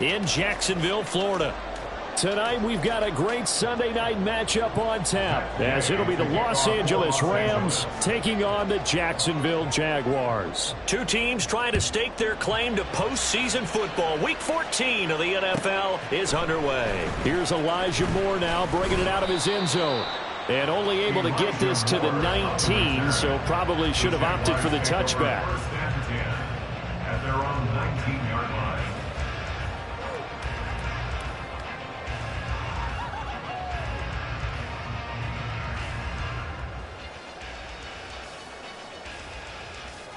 in Jacksonville, Florida. Tonight, we've got a great Sunday night matchup on tap, as it'll be the Los Angeles Rams taking on the Jacksonville Jaguars. Two teams trying to stake their claim to postseason football. Week 14 of the NFL is underway. Here's Elijah Moore now, bringing it out of his end zone. And only able to get this to the 19, so probably should have opted for the touchback. At their own 19-yard line.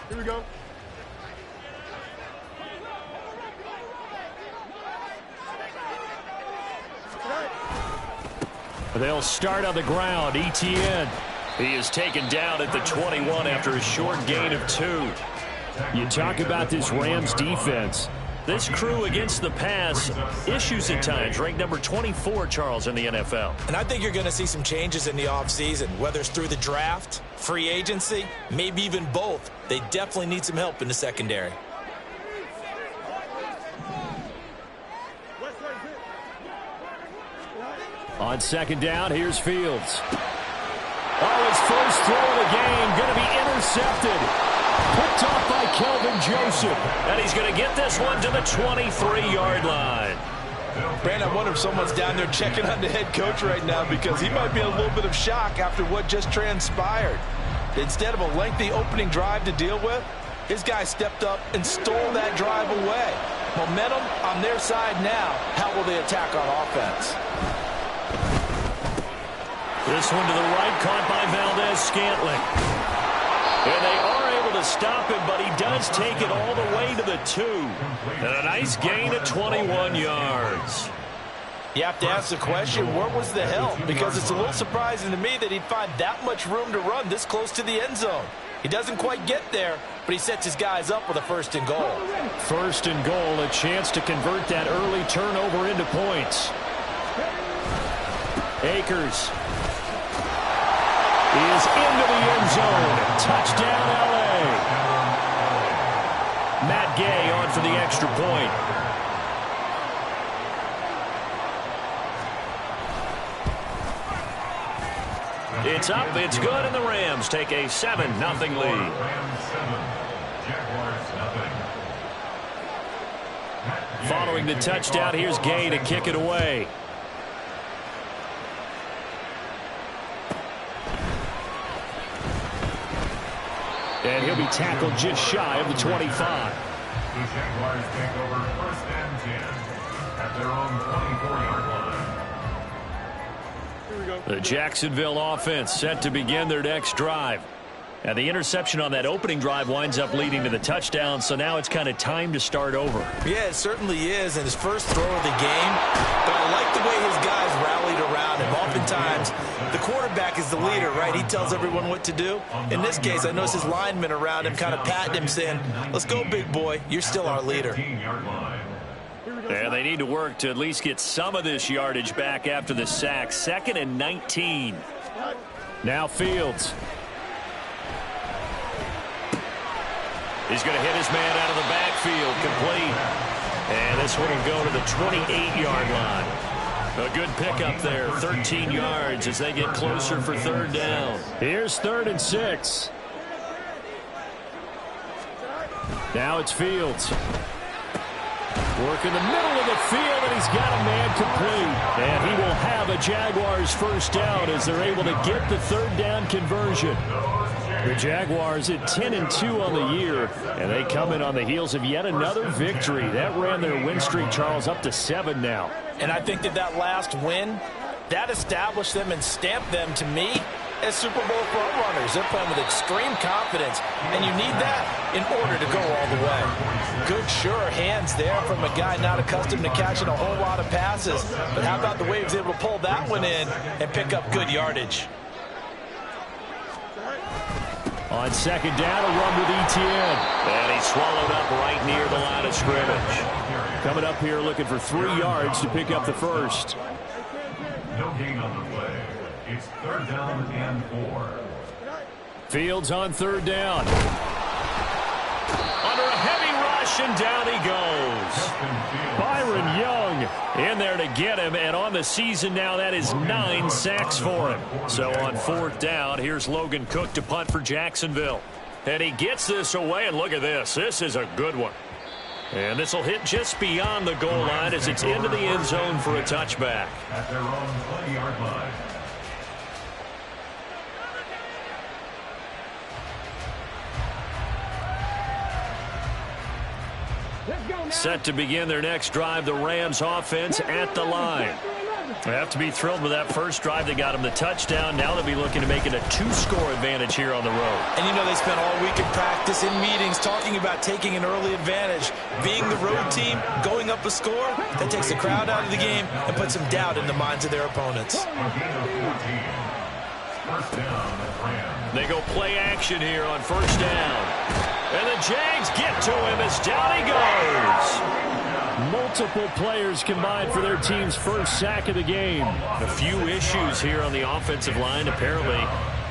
Here we go. They'll start on the ground. Etienne. He is taken down at the 21 after a short gain of 2. You talk about this Rams defense. This crew against the pass, issues at times, ranked number 24, Charles, in the NFL. And I think you're going to see some changes in the offseason, whether it's through the draft, free agency, maybe even both. They definitely need some help in the secondary. On second down, here's Fields. Oh, his first throw of the game going to be intercepted. Picked off by Kelvin Joseph. And he's going to get this one to the 23-yard line. Brandon, I wonder if someone's down there checking on the head coach right now, because he might be in a little bit of shock after what just transpired. Instead of a lengthy opening drive to deal with, his guy stepped up and stole that drive away. Momentum on their side now. How will they attack on offense? This one to the right, caught by Valdez-Scantling. And they are able to stop him, but he does take it all the way to the 2. And a nice gain of 21 yards. You have to ask the question, where was the help? Because it's a little surprising to me that he'd find that much room to run this close to the end zone. He doesn't quite get there, but he sets his guys up with a 1st and goal. 1st and goal, a chance to convert that early turnover into points. Akers is into the end zone. Touchdown, L.A. Matt Gay on for the extra point. It's up, it's good, and the Rams take a 7-0 lead. Following the touchdown, here's Gay to kick it away. And he'll be tackled just shy of the 25. The Jaguars take over 1st and 10 at their own 24-yard line. Here we go. The Jacksonville offense set to begin their next drive. And the interception on that opening drive winds up leading to the touchdown, so now it's kind of time to start over. Yeah, it certainly is, and his first throw of the game. But I like the way his guys rallied around him. Oftentimes, the quarterback is the leader, right? He tells everyone what to do. In this case, I noticed his linemen around him kind of patting him, saying, let's go, big boy. You're still our leader. And they need to work to at least get some of this yardage back after the sack. 2nd and 19. Now Fields. He's going to hit his man out of the backfield, complete. And this one will go to the 28-yard line. A good pickup there, 13 yards as they get closer for 3rd down. Here's 3rd and 6. Now it's Fields. Work in the middle of the field, and he's got a man complete. And he will have a Jaguars 1st down as they're able to get the 3rd down conversion. The Jaguars at 10-2 on the year, and they come in on the heels of yet another victory. That ran their win streak, Charles, up to 7 now. And I think that last win, that established them and stamped them, to me, as Super Bowl front runners. They're playing with extreme confidence, and you need that in order to go all the way. Good, sure hands there from a guy not accustomed to catching a whole lot of passes. But how about the way he was able to pull that one in and pick up good yardage? On 2nd down, a run with Etienne. And he swallowed up right near the line of scrimmage. Coming up here looking for 3 yards to pick up the 1st. No gain on the play. It's 3rd down and 4. Fields on 3rd down. Under a heavy rush, and down he goes. and Young in there to get him. And on the season now, that is 9 sacks for him. So on 4th down, here's Logan Cook to punt for Jacksonville. And he gets this away, and look at this. This is a good one. And this will hit just beyond the goal line as it's into the end zone for a touchback. At their own 20-yard line. Set to begin their next drive, the Rams offense at the line. They have to be thrilled with that first drive. They got them the touchdown. Now they'll be looking to make it a 2-score advantage here on the road. And you know they spent all week in practice, in meetings, talking about taking an early advantage. Being the road team, going up a score, that takes the crowd out of the game and puts some doubt in the minds of their opponents. They go play action here on 1st down. And the Jags get to him as down he goes. Multiple players combined for their team's first sack of the game. A few issues here on the offensive line. Apparently,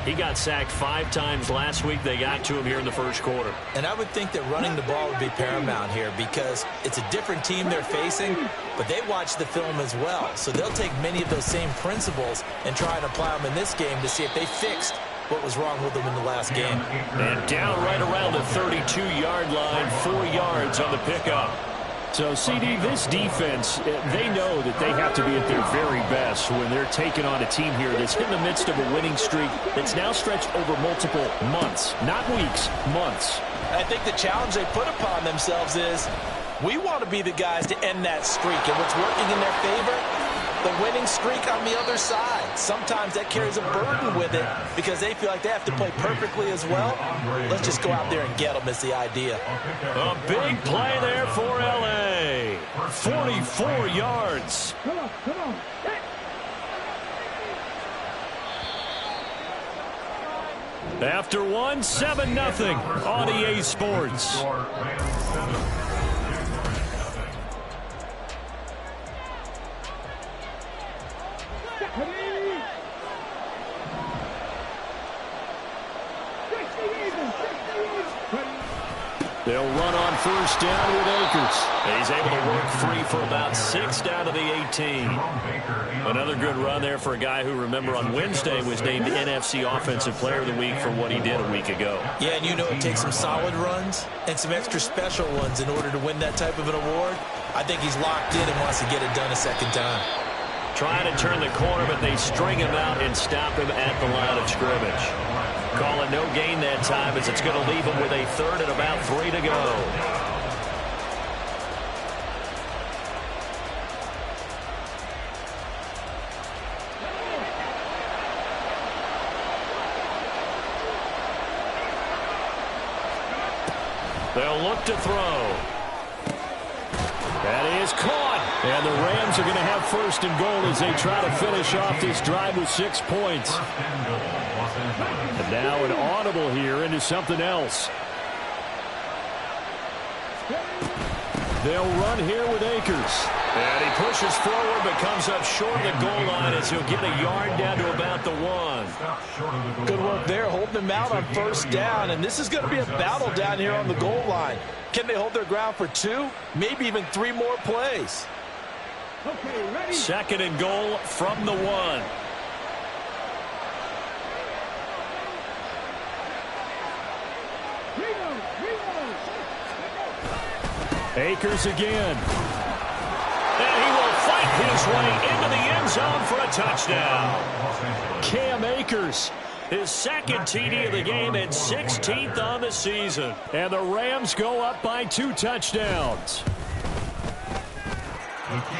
he got sacked 5 times last week. They got to him here in the first quarter. And I would think that running the ball would be paramount here because it's a different team they're facing, but they watch the film as well. So they'll take many of those same principles and try and apply them in this game to see if they fixed what was wrong with them in the last game. And down right around the 32-yard line, 4 yards on the pickup. So, CD, this defense, they know that they have to be at their very best when they're taking on a team here that's in the midst of a winning streak that's now stretched over multiple months, not weeks, months. And I think the challenge they put upon themselves is we want to be the guys to end that streak. And what's working in their favor? The winning streak on the other side. Sometimes that carries a burden with it because they feel like they have to play perfectly as well. Let's just go out there and get them is the idea. A big play there for L.A. 44 yards. Come on. After one, 7-0 on EA Sports. They'll run on 1st down with Akers. He's able to work free for about 6 down to the 18. Another good run there for a guy who, remember, on Wednesday was named NFC Offensive Player of the Week for what he did a week ago. Yeah, and you know it takes some solid runs and some extra special ones in order to win that type of an award. I think he's locked in and wants to get it done a second time. Trying to turn the corner, but they string him out and stop him at the line of scrimmage. Call it no gain that time as it's going to leave him with a 3rd and about 3 to go. They'll look to throw. That is caught. And the Rams are going to have 1st and goal as they try to finish off this drive with 6 points. And now an audible here into something else. They'll run here with Akers. And he pushes forward but comes up short of the goal line as he'll get a yard down to about the 1. Good work there, holding them out on 1st down. And this is going to be a battle down here on the goal line. Can they hold their ground for 2, maybe even 3 more plays? Okay, ready. 2nd and goal from the 1. Akers again. And he will fight his way into the end zone for a touchdown. Cam Akers, his 2nd TD of the game and 16th on the season. And the Rams go up by 2 touchdowns.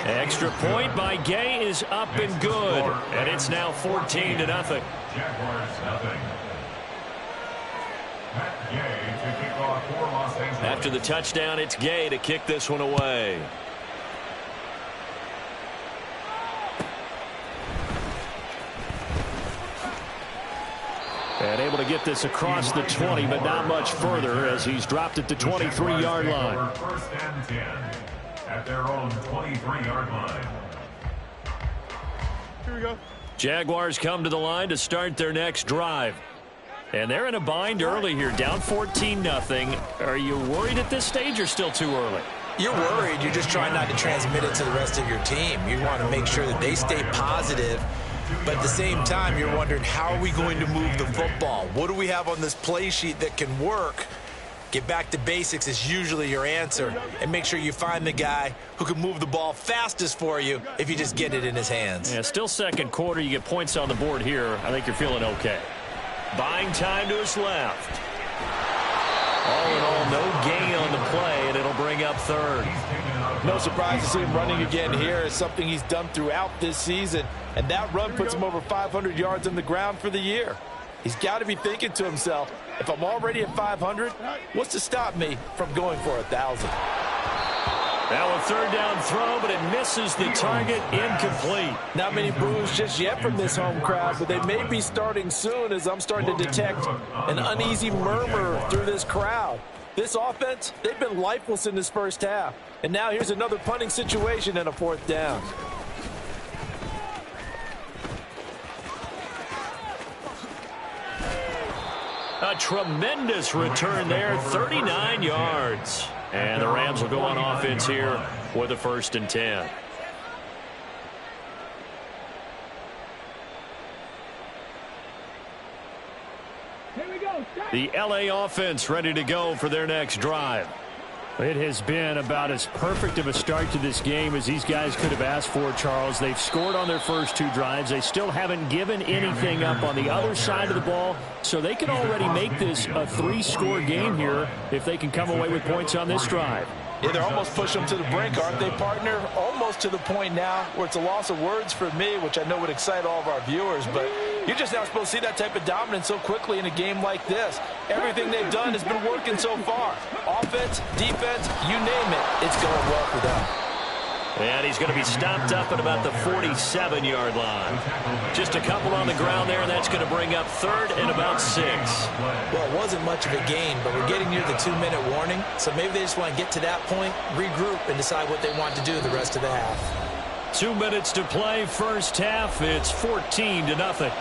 Extra point by Gay is up and good. And it's now 14-0. Jaguars nothing. Matt Gay to kick off for Los Angeles. After the touchdown, it's Gay to kick this one away. And able to get this across the 20, but not much further as he's dropped at the 23-yard line. 1st and 10 at their own 23-yard line. Here we go. Jaguars come to the line to start their next drive. And they're in a bind early here, down 14-0. Are you worried at this stage or still too early? You're worried. You're just trying not to transmit it to the rest of your team. You want to make sure that they stay positive. But at the same time, you're wondering, how are we going to move the football? What do we have on this play sheet that can work? Get back to basics is usually your answer. And make sure you find the guy who can move the ball fastest for you if you just get it in his hands. Yeah, still second quarter. You get points on the board here. I think you're feeling okay. Buying time to his left. All in all, no gain on the play, and it'll bring up third. No surprise to see him running again here. It's something he's done throughout this season. And that run puts him over 500 yards on the ground for the year. He's got to be thinking to himself, if I'm already at 500, what's to stop me from going for 1,000? Now a third down throw, but it misses the target, incomplete. Not many boos just yet from this home crowd, but they may be starting soon as I'm starting to detect an uneasy murmur through this crowd. This offense, they've been lifeless in this first half. And now here's another punting situation and a fourth down. A tremendous return there, 39 yards. And the Rams will go on offense here with a 1st and 10. Here we go. The LA offense ready to go for their next drive. It has been about as perfect of a start to this game as these guys could have asked for, Charles. They've scored on their first 2 drives. They still haven't given anything up on the other side of the ball, so they can already make this a 3-score game here if they can come away with points on this drive. Yeah, they're almost pushing them to the brink, aren't they, partner? Almost to the point now where it's a loss of words for me, which I know would excite all of our viewers, but you're just not supposed to see that type of dominance so quickly in a game like this. Everything they've done has been working so far. Offense, defense, you name it, it's going well for them. And he's going to be stopped up at about the 47-yard line. Just a couple on the ground there, and that's going to bring up third and about 6. Well, it wasn't much of a gain, but we're getting near the 2-minute warning, so maybe they just want to get to that point, regroup, and decide what they want to do the rest of the half. 2 minutes to play, first half. It's 14-0.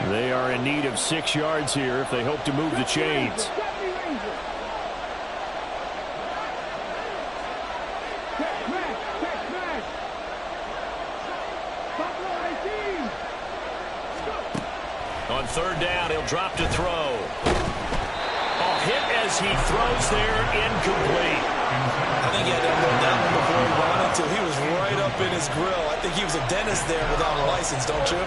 They are in need of 6 yards here if they hope to move the chains. On third down, he'll drop to throw. A hit as he throws there, incomplete. I think he had to unload that one before he ran until he was right up in his grill. I think he was a dentist there without a license, don't you?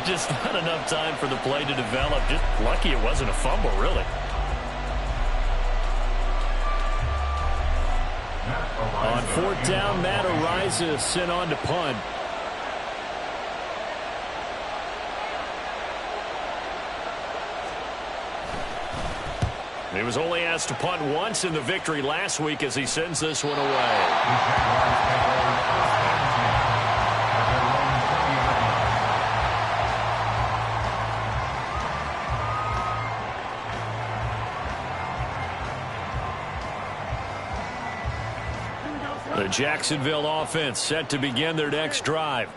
Just not enough time for the play to develop. Just lucky it wasn't a fumble, really. On fourth down, Matt Ariza sent on to punt. He was only asked to punt once in the victory last week as he sends this one away. The Jacksonville offense set to begin their next drive.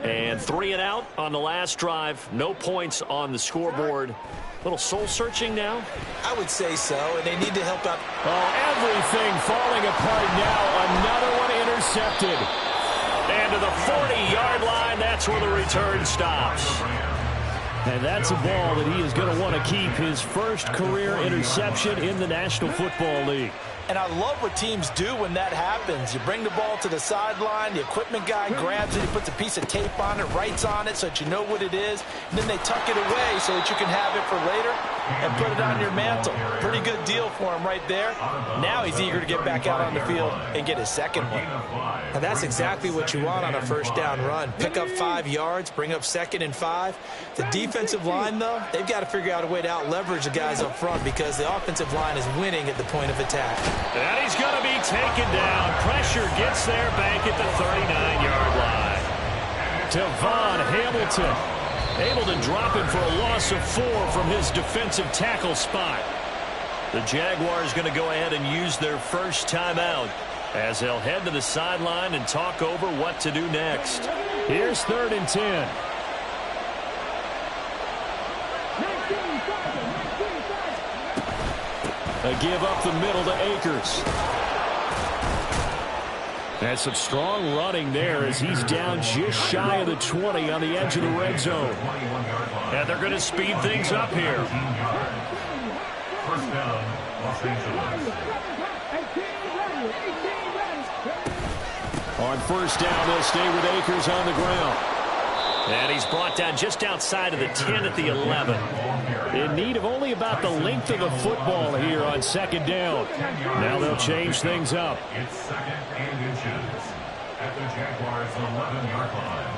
And 3 and out on the last drive. No points on the scoreboard. A little soul-searching now? I would say so, and they need to help out. Oh, everything falling apart now. Another one intercepted. And to the 40-yard line, that's where the return stops. And that's a ball that he is going to want to keep, his first career interception in the National Football League. And I love what teams do when that happens. You bring the ball to the sideline, the equipment guy grabs it, he puts a piece of tape on it, writes on it so that you know what it is, and then they tuck it away so that you can have it for later and put it on your mantle. Pretty good deal for him right there. Now he's eager to get back out on the field and get his second one. And that's exactly what you want on a first down run. Pick up 5 yards, bring up 2nd and 5. The defensive line, though, they've got to figure out a way to out-leverage the guys up front because the offensive line is winning at the point of attack. And he's going to be taken down. Pressure gets there back at the 39-yard line. Devon Hamilton able to drop him for a loss of 4 from his defensive tackle spot. The Jaguars going to go ahead and use their first timeout as they'll head to the sideline and talk over what to do next. Here's 3rd and 10. A give up the middle to Akers. And some strong running there as he's down just shy of the 20 on the edge of the red zone. And they're going to speed things up here. First down, Los Angeles. On first down, they'll stay with Akers on the ground. And he's brought down just outside of the 10 at the 11. In need of only about the length of the football here on 2nd down. Now they'll change things up. It's 2nd and inches at the Jaguars' 11-yard line.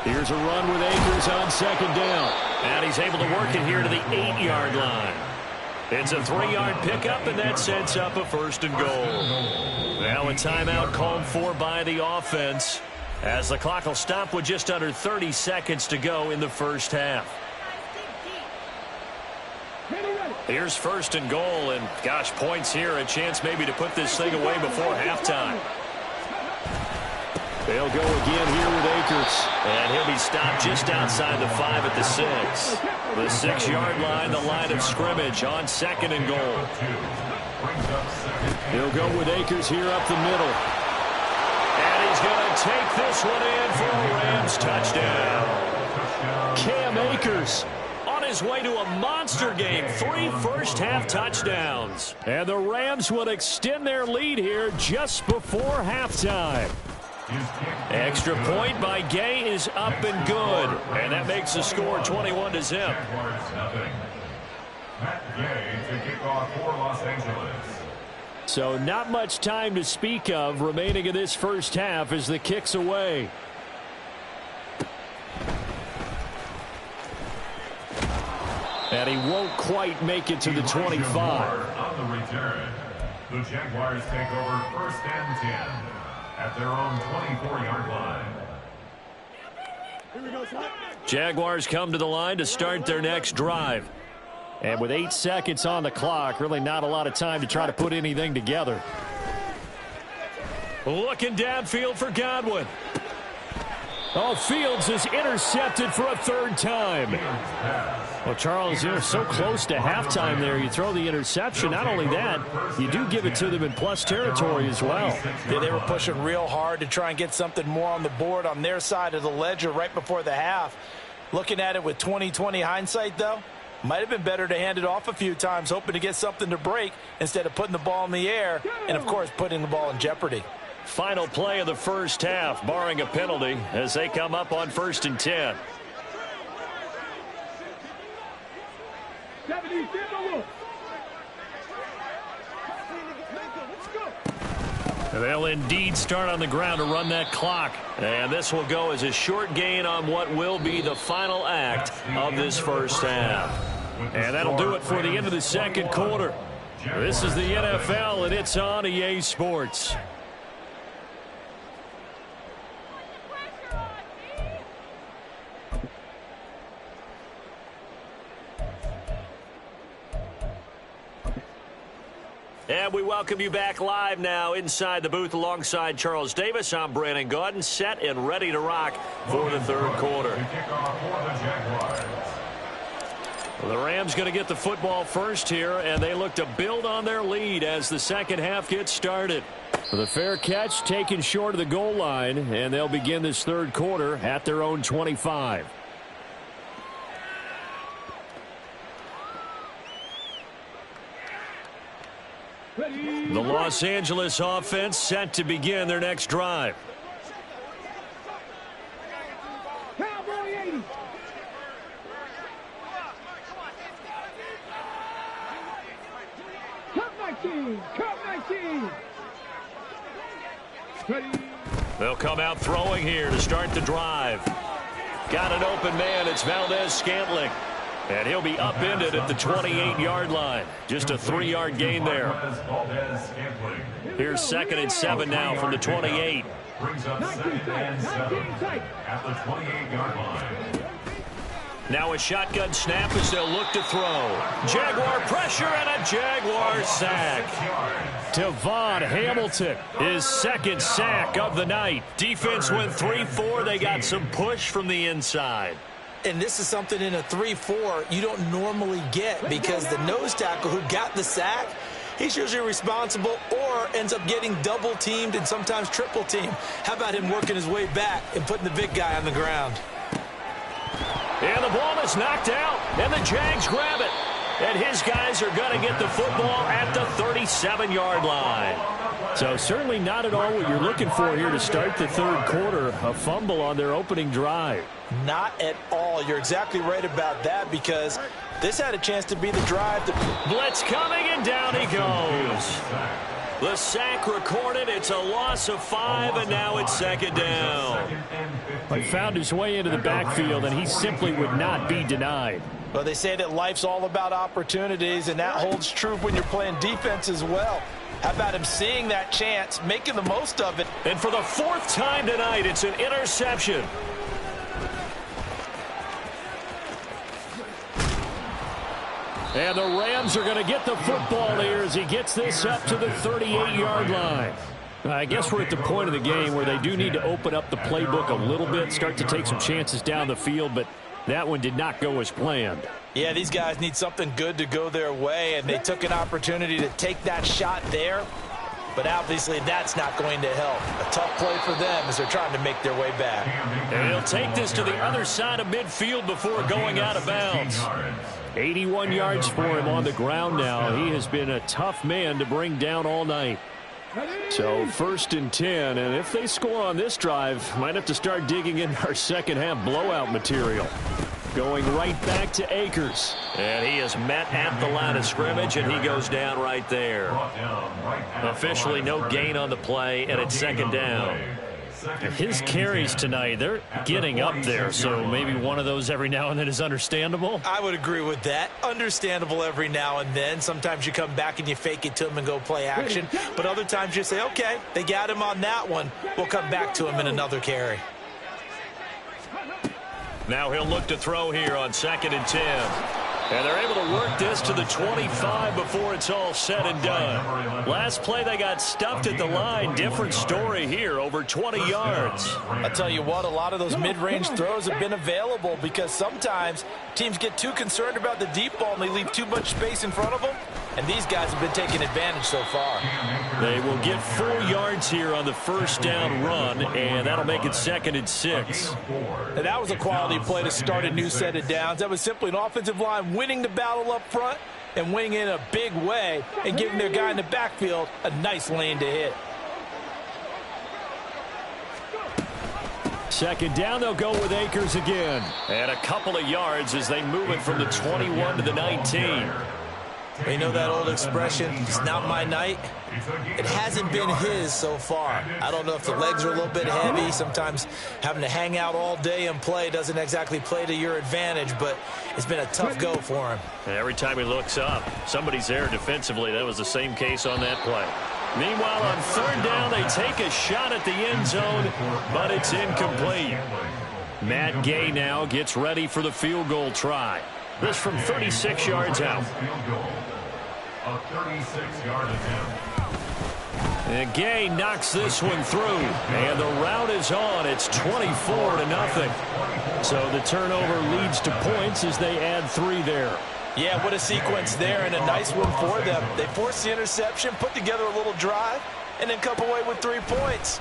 Here's a run with Akers on 2nd down. And he's able to work it here to the 8-yard line. It's a 3-yard pickup, and that sets up a 1st and goal. Now a timeout called for by the offense, as the clock will stop with just under 30 seconds to go in the first half. Here's 1st and goal, and gosh, points here, a chance maybe to put this thing away before halftime. They'll go again here with Akers. And he'll be stopped just outside the 5 at the 6. The 6-yard line, the line of scrimmage on 2nd and goal. They'll go with Akers here up the middle. And he's going to take this one in for a Rams touchdown. Cam Akers on his way to a monster game. 3 first-half touchdowns. And the Rams will extend their lead here just before halftime. Extra point by Gay is up and good. And that makes the score 21-0. Matt Gay to kick off for Los Angeles. So not much time to speak of remaining in this first half as the kick's away. And he won't quite make it to the 25. On the return, the Jaguars take over 1st and 10 at their own 24-yard line. Jaguars come to the line to start their next drive. And with 8 seconds on the clock, really not a lot of time to try to put anything together. Looking downfield for Godwin. Oh, Fields is intercepted for a 3rd time. Well, Charles, you're so close to halftime there. You throw the interception. Not only that, you do give it to them in plus territory as well. Yeah, they were pushing real hard to try and get something more on the board on their side of the ledger right before the half. Looking at it with 20/20 hindsight, though, might have been better to hand it off a few times, hoping to get something to break instead of putting the ball in the air and, of course, putting the ball in jeopardy. Final play of the first half, barring a penalty, as they come up on 1st and 10. They'll indeed start on the ground to run that clock. And this will go as a short gain on what will be the final act of this first half. And that'll do it for the end of the 2nd quarter. This is the NFL, and it's on EA Sports. And we welcome you back live now inside the booth alongside Charles Davis. I'm Brandon Gaudin, set and ready to rock for the 3rd quarter. Well, the Rams going to get the football first here, and they look to build on their lead as the 2nd half gets started. The fair catch taken short of the goal line, and they'll begin this 3rd quarter at their own 25. The Los Angeles offense set to begin their next drive. Cowboy 80. Cut 19. Cut 19. They'll come out throwing here to start the drive. Got an open man. It's Valdez-Scantling. And he'll be upended at the 28-yard line. Just a 3-yard gain there. Here's 2nd and 7 now from the 28. Brings up 2nd and 7 at the 28-yard line. Now a shotgun snap as they'll look to throw. Jaguar pressure and a Jaguar sack. Devon Hamilton, his second sack of the night. Defense went 3-4. They got some push from the inside. And this is something in a 3-4 you don't normally get because the nose tackle who got the sack, he's usually responsible or ends up getting double-teamed and sometimes triple-teamed. How about him working his way back and putting the big guy on the ground? And the ball is knocked out, and the Jags grab it. And his guys are going to get the football at the 37-yard line. So certainly not at all what you're looking for here to start the third quarter. A fumble on their opening drive. Not at all. You're exactly right about that because this had a chance to be the drive. Blitz coming, and down he goes. The sack recorded. It's a loss of 5, and now it's second down. He found his way into the backfield, and he simply would not be denied. Well, they say that life's all about opportunities, and that holds true when you're playing defense as well. How about him seeing that chance, making the most of it? And for the 4th time tonight, it's an interception. And the Rams are going to get the football here as he gets this up to the 38-yard line. I guess we're at the point of the game where they do need to open up the playbook a little bit, start to take some chances down the field, but that one did not go as planned. Yeah, these guys need something good to go their way, and they took an opportunity to take that shot there. But obviously that's not going to help. A tough play for them as they're trying to make their way back. And he'll take this to the other side of midfield before going out of bounds. 81 yards for him on the ground now. He has been a tough man to bring down all night. So 1st and 10, and if they score on this drive, might have to start digging in our second half blowout material. Going right back to Akers. And he is met at the line of scrimmage, and he goes down right there. Officially no gain on the play, and it's second down. His carries tonight, they're getting up there, so maybe one of those every now and then is understandable. I would agree with that. Understandable every now and then. Sometimes you come back and you fake it to him and go play action. But other times you say, okay, they got him on that one. We'll come back to him in another carry. Now he'll look to throw here on 2nd and 10. And they're able to work this to the 25 before it's all said and done. Last play they got stuffed at the line. Different story here, over 20 yards. I'll tell you what, a lot of those mid-range throws have been available because sometimes teams get too concerned about the deep ball and they leave too much space in front of them. And these guys have been taking advantage so far. They will get 4 yards here on the first down run, and that'll make it 2nd and 6. And that was a quality play to start a new set of downs. That was simply an offensive line winning the battle up front and winning in a big way and giving their guy in the backfield a nice lane to hit. Second down, they'll go with Akers again. And a couple of yards as they move it from the 21 to the 19. You know that old expression, it's not my night? It hasn't been his so far. I don't know if the legs are a little bit heavy. Sometimes having to hang out all day and play doesn't exactly play to your advantage, but it's been a tough go for him. And every time he looks up, somebody's there defensively. That was the same case on that play. Meanwhile, on 3rd down, they take a shot at the end zone, but it's incomplete. Matt Gay now gets ready for the field goal try. This from 36 yards out. A 36-yard attempt. And Gay knocks this one through. And the route is on. It's 24-0. So the turnover leads to points as they add 3 there. Yeah, what a sequence there and a nice one for them. They forced the interception, put together a little drive, and then come away with 3 points.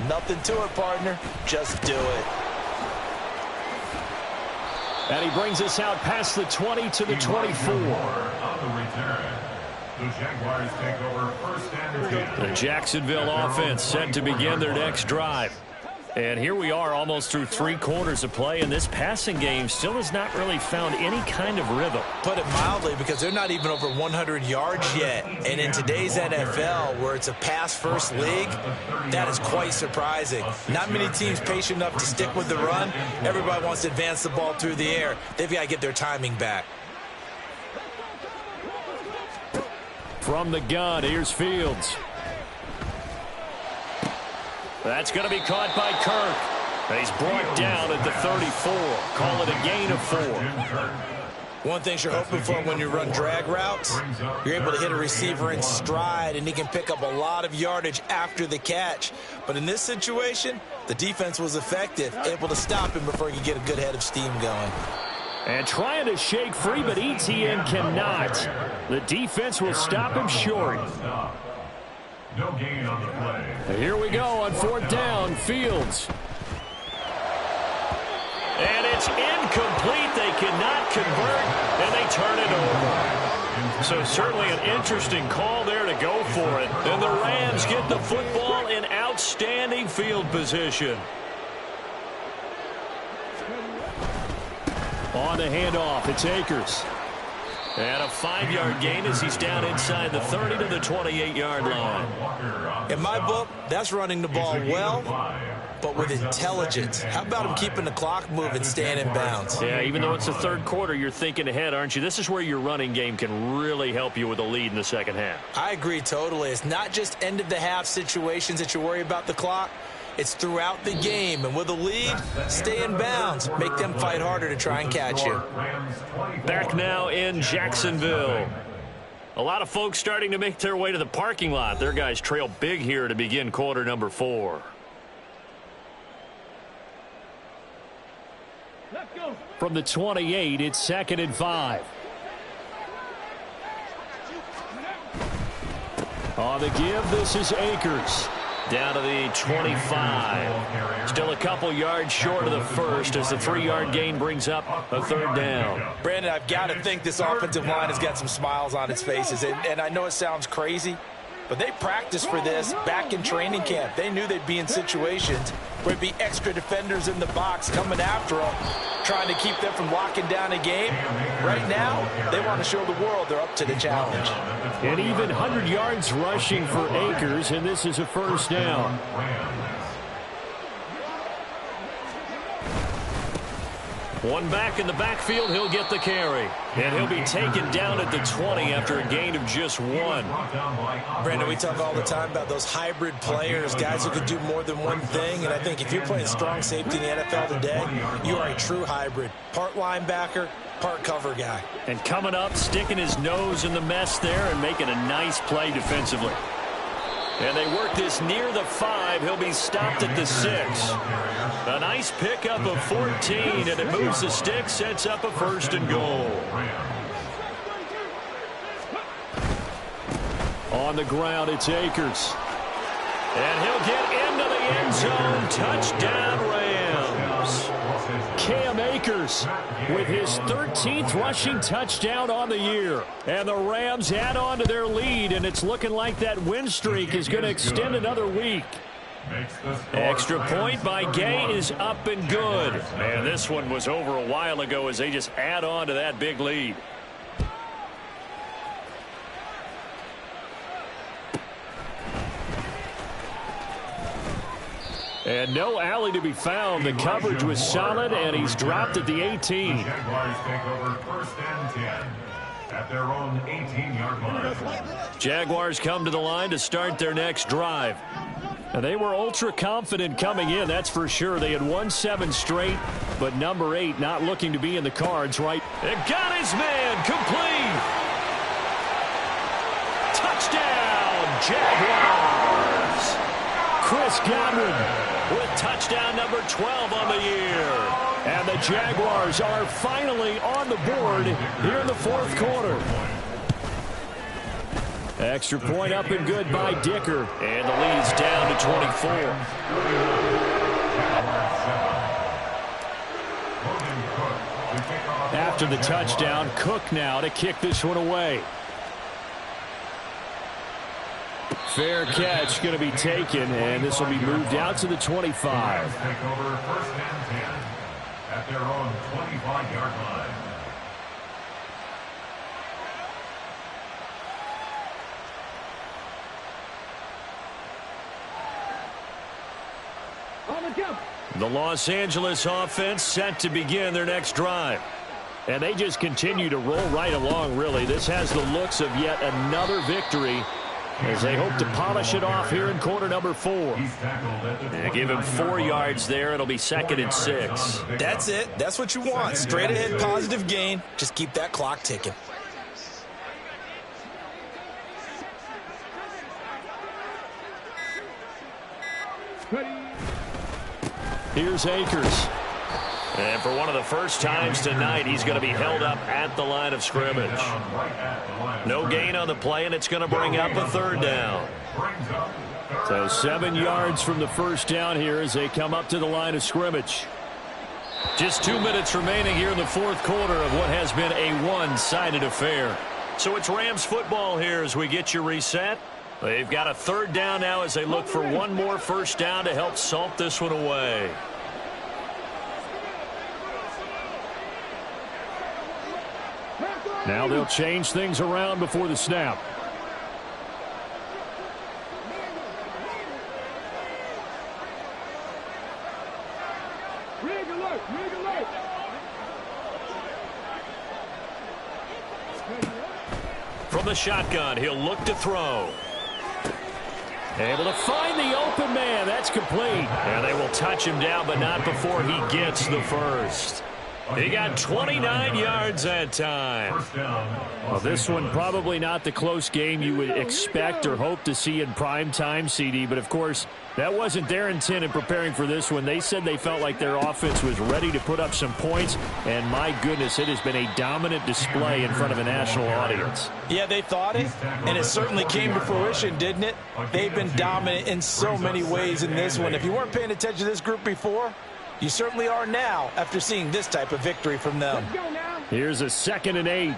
Nothing to it, partner. Just do it. And he brings us out past the 20 to the 24. On the return, the Jaguars take over 1st and 10. The Jacksonville offense set to begin their next drive. And here we are almost through 3 quarters of play, and this passing game still has not really found any kind of rhythm. Put it mildly, because they're not even over 100 yards yet. And in today's NFL, where it's a pass-first league, that is quite surprising. Not many teams patient enough to stick with the run. Everybody wants to advance the ball through the air. They've got to get their timing back. From the gun, here's Fields. That's going to be caught by Kirk. He's brought down at the 34. Call it a gain of 4. One thing you're hoping for when you run drag routes, you're able to hit a receiver in stride, and he can pick up a lot of yardage after the catch. But in this situation, the defense was effective, able to stop him before he could get a good head of steam going. And trying to shake free, but ETN cannot. The defense will stop him short. No gain on the play. And here we go on 4th down. Fields. And it's incomplete. They cannot convert, and they turn it over. So certainly an interesting call there to go for it. And the Rams get the football in outstanding field position. On the handoff, it's Akers. And a 5-yard gain as he's down inside the 30 to the 28-yard line. In my book, that's running the ball well, but with intelligence. How about him keeping the clock moving, staying in bounds? Yeah, even though it's the 3rd quarter, you're thinking ahead, aren't you? This is where your running game can really help you with a lead in the 2nd half. I agree totally. It's not just end-of-the-half situations that you worry about the clock. It's throughout the game. And with a lead, stay in bounds. Make them fight harder to try and catch you. Back now in Jacksonville. A lot of folks starting to make their way to the parking lot. Their guys trail big here to begin quarter number 4. Let's go. From the 28, it's 2nd and 5. On the give, this is Akers. Down to the 25. Still a couple yards short of the first as the 3-yard gain brings up a 3rd down. Brandon, I've got to think this offensive line has got some smiles on its faces. And I know it sounds crazy, but they practiced for this back in training camp. They knew they'd be in situations where there'd be extra defenders in the box coming after them, trying to keep them from locking down a game. Right now, they want to show the world they're up to the challenge. And even 100 yards rushing for Akers, and this is a 1st down. One back in the backfield, he'll get the carry. And he'll be taken down at the 20 after a gain of just 1. Brandon, we talk all the time about those hybrid players, guys who could do more than one thing. And I think if you're playing strong safety in the NFL today, you are a true hybrid. Part linebacker, part cover guy. And coming up, sticking his nose in the mess there and making a nice play defensively. And they work this near the 5. He'll be stopped at the 6. A nice pickup of 14, and it moves the stick, sets up a 1st and goal. On the ground, it's Akers. And he'll get into the end zone. Touchdown, Rams. Cam Akers with his 13th rushing touchdown on the year. And the Rams add on to their lead, and it's looking like that win streak is going to extend another week. Extra point by Gay is up and good. Man, this one was over a while ago as they just add on to that big lead. And no alley to be found. The coverage was solid, and he's dropped at the 18. The Jaguars take over 1st and 10 at their own 18-yard line. Jaguars come to the line to start their next drive. And they were ultra confident coming in, that's for sure. They had won 7 straight, but number 8 not looking to be in the cards, right? And got his man complete. Touchdown, Jaguars. Chris Godwin with touchdown number 12 on the year. And the Jaguars are finally on the board here in the 4th quarter. Extra point up and good by Dicker. And the lead's down to 24. After the touchdown, Cook now to kick this one away. Fair catch going to be taken, and this will be moved out to the 25. Take over 1st and 10 at their own 25-yard line. The Los Angeles offense set to begin their next drive. And they just continue to roll right along, really. This has the looks of yet another victory as they hope to polish it off here in quarter number 4. And give him 4 yards there. It'll be 2nd and 6. That's it. That's what you want. Straight ahead positive gain. Just keep that clock ticking. Here's Akers. And for one of the first times tonight, he's going to be held up at the line of scrimmage. No gain on the play, and it's going to bring up a 3rd down. So 7 yards from the first down here as they come up to the line of scrimmage. Just 2 minutes remaining here in the 4th quarter of what has been a one-sided affair. So it's Rams football here as we get you reset. They've got a 3rd down now as they look for one more first down to help salt this one away. Now they'll change things around before the snap. Rig alert, rig alert. From the shotgun, he'll look to throw. Able to find the open man. That's complete. And they will touch him down, but not before he gets the first. He got 29 yards that time. Well, this one probably not the close game you would expect or hope to see in prime time, CD. But, of course, that wasn't their intent in preparing for this one. They said they felt like their offense was ready to put up some points. And, my goodness, it has been a dominant display in front of a national audience. Yeah, they thought it, and it certainly came to fruition, didn't it? They've been dominant in so many ways in this one. If you weren't paying attention to this group before, you certainly are now after seeing this type of victory from them. Let's go now. Here's a 2nd and 8.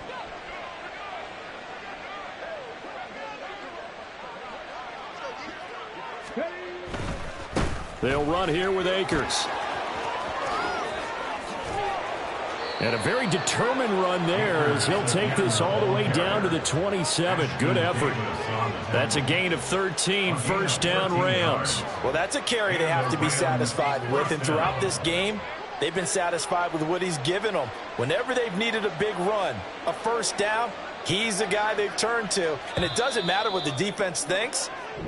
They'll run here with Akers. And a very determined run there as he'll take this all the way down to the 27. Good effort. That's a gain of 13, first down Rams. Well, that's a carry they have to be satisfied with. And throughout this game, they've been satisfied with what he's given them. Whenever they've needed a big run, a first down, he's the guy they've turned to. And it doesn't matter what the defense thinks. They've